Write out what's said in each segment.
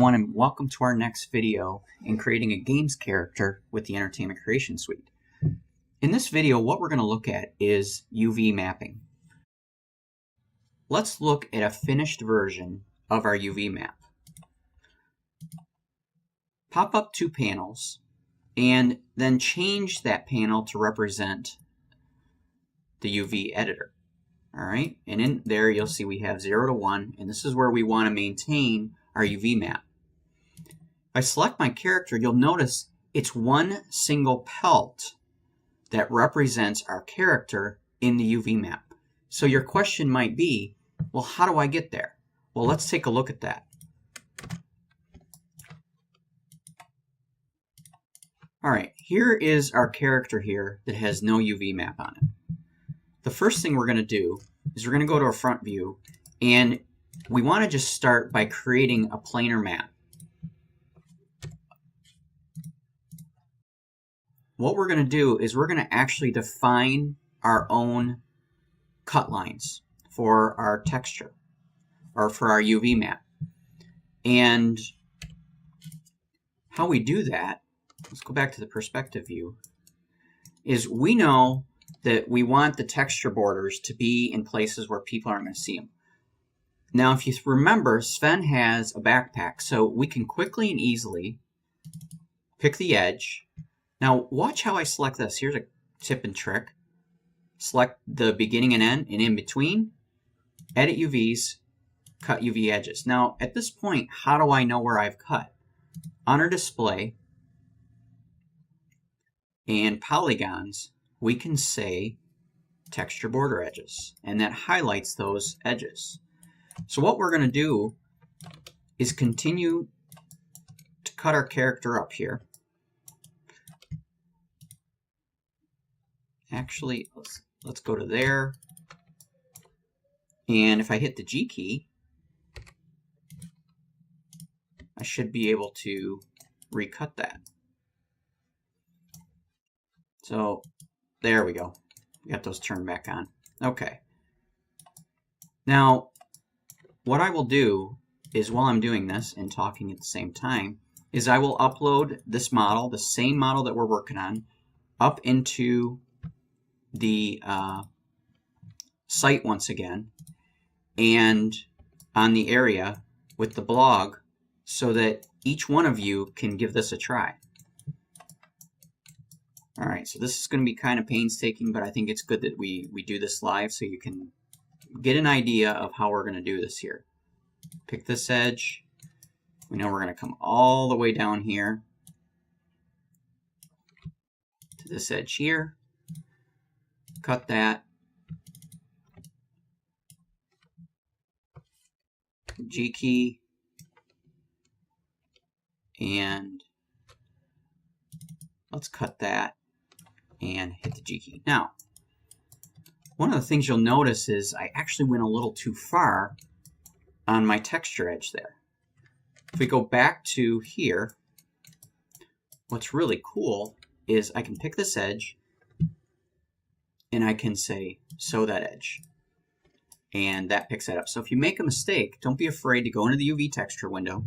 everyone, and welcome to our next video in creating a games character with the Entertainment Creation Suite. In this video, what we're going to look at is UV mapping. Let's look at a finished version of our UV map. Pop up two panels and then change that panel to represent the UV editor. All right, and in there you'll see we have 0 to 1, and this is where we want to maintain our UV map. If I select my character, you'll notice it's one single pelt that represents our character in the UV map. So your question might be, well, how do I get there? Well, let's take a look at that. All right, here is our character here that has no UV map on it. The first thing we're going to do is we're going to go to our front view, and we want to just start by creating a planar map. What we're going to do is we're going to actually define our own cut lines for our texture or for our UV map. And how we do that, let's go back to the perspective view, is we know that we want the texture borders to be in places where people aren't going to see them. Now, if you remember, Sven has a backpack, so we can quickly and easily pick the edge. Now, watch how I select this. Here's a tip and trick. Select the beginning and end, and in between, edit UVs, cut UV edges. Now, at this point, how do I know where I've cut? On our display and polygons, we can say texture border edges, and that highlights those edges. So what we're going to do is continue to cut our character up here. Actually, let's go to there, and if I hit the G key, I should be able to recut that. So there we go. We got those turned back on. Okay. Now, what I will do is, while I'm doing this and talking at the same time, is I will upload this model, the same model that we're working on, up into the site once again, and on the area with the blog, so that each one of you can give this a try. All right, so this is going to be kind of painstaking, but I think it's good that we do this live so you can get an idea of how we're going to do this here. Pick this edge. We know we're going to come all the way down here to this edge here. Cut that. G key. And let's cut that and hit the G key. Now, one of the things you'll notice is I actually went a little too far on my texture edge there. If we go back to here, what's really cool is I can pick this edge and I can say, sew that edge. And that picks that up. So if you make a mistake, don't be afraid to go into the UV texture window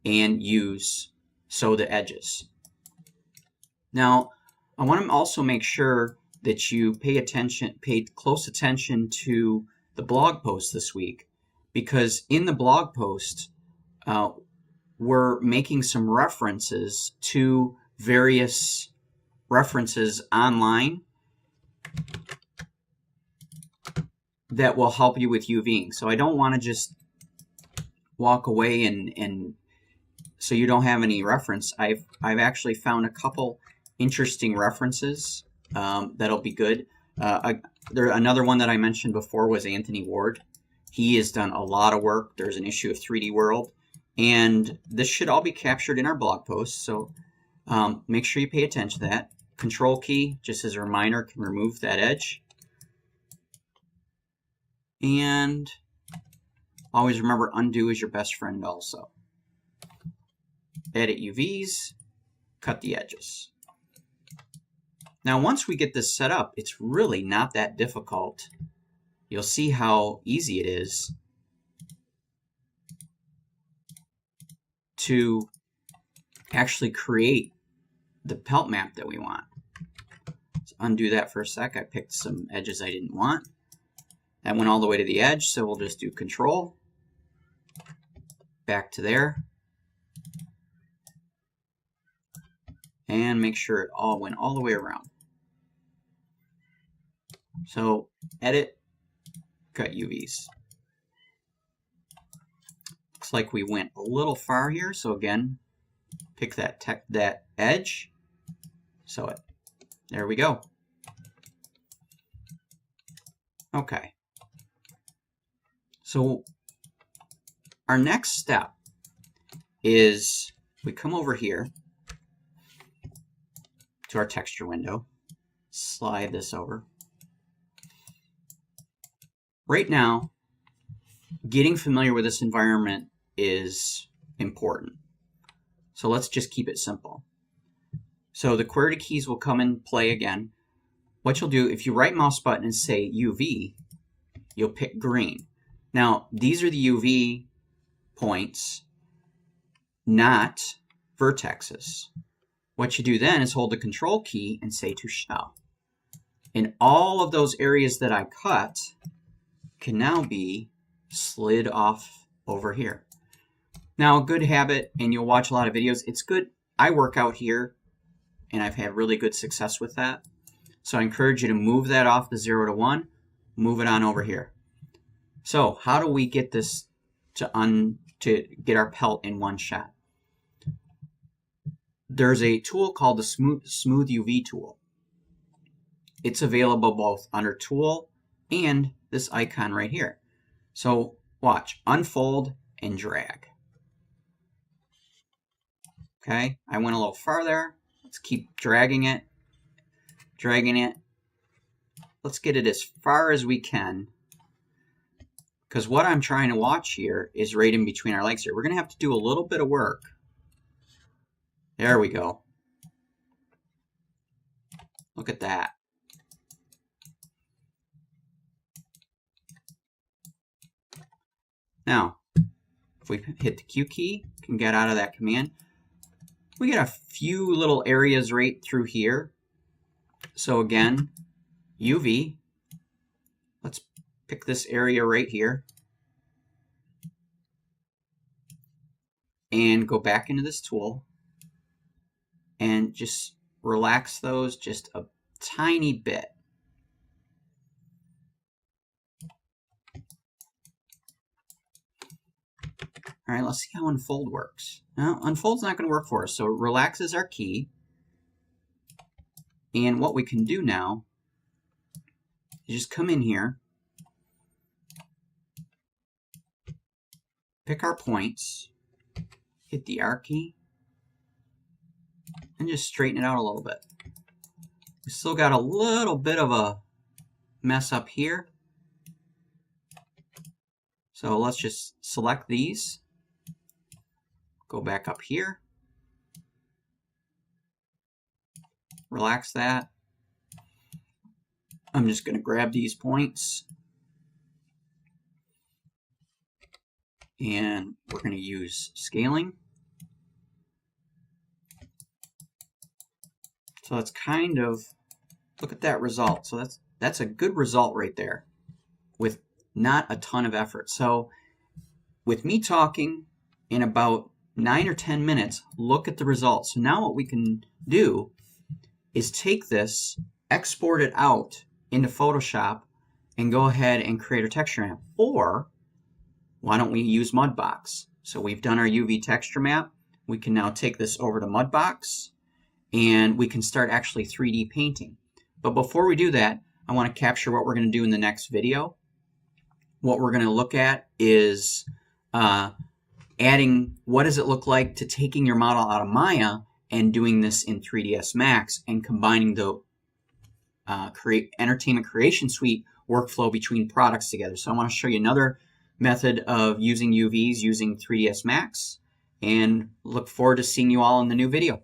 and use sew the edges. Now, I want to also make sure that you pay close attention to the blog post this week, because in the blog post, we're making some references to various references online that will help you with UVing. So I don't want to just walk away and so you don't have any reference. I've actually found a couple interesting references that'll be good. Another one that I mentioned before was Anthony Ward. He has done a lot of work. There's an issue of 3D World, and this should all be captured in our blog post, so make sure you pay attention to that. Control key, just as a reminder, can remove that edge. And always remember, undo is your best friend also. Edit UVs, cut the edges. Now, once we get this set up, it's really not that difficult. You'll see how easy it is to actually create the pelt map that we want. Let's undo that for a sec. I picked some edges I didn't want. That went all the way to the edge, so we'll just do Control, back to there, and make sure it all went all the way around. So Edit, cut UVs. Looks like we went a little far here, so again, pick that edge, sew it. There we go. Okay. So our next step is we come over here to our texture window, slide this over. Right now, getting familiar with this environment is important. So let's just keep it simple. So the QWERTY keys will come in play again. What you'll do, if you right mouse button and say UV, you'll pick green. Now, these are the UV points, not vertexes. What you do then is hold the Control key and say to show. And all of those areas that I cut can now be slid off over here. Now, a good habit, and you'll watch a lot of videos, it's good. I work out here, and I've had really good success with that. So I encourage you to move that off the 0 to 1, move it on over here. So how do we get this to get our pelt in one shot? There's a tool called the Smooth UV tool. It's available both under Tool and this icon right here. So watch, unfold and drag. Okay, I went a little farther. Let's keep dragging it, dragging it. Let's get it as far as we can, because what I'm trying to watch here is right in between our legs here. We're going to have to do a little bit of work. There we go. Look at that. Now, if we hit the Q key, can get out of that command. We get a few little areas right through here. So again, UV. Let's pick this area right here. And go back into this tool. And just relax those just a tiny bit. All right, let's see how unfold works. Now, unfold's not going to work for us, so relax is our key. And what we can do now is just come in here, pick our points, hit the R key, and just straighten it out a little bit. We still got a little bit of a mess up here. So let's just select these. Go back up here. Relax that. I'm just going to grab these points. And we're going to use scaling. So that's kind of, look at that result. So that's a good result right there with not a ton of effort. So with me talking in about 9 or 10 minutes, look at the results. So now what we can do is take this, export it out into Photoshop, and go ahead and create a texture map. Or why don't we use Mudbox? So we've done our UV texture map. We can now take this over to Mudbox, and we can start actually 3D painting. But before we do that, I want to capture what we're going to do in the next video. What we're going to look at is adding what does it look like to taking your model out of Maya and doing this in 3ds Max and combining the Entertainment Creation Suite workflow between products together. So I want to show you another method of using UVs using 3ds Max, and look forward to seeing you all in the new video.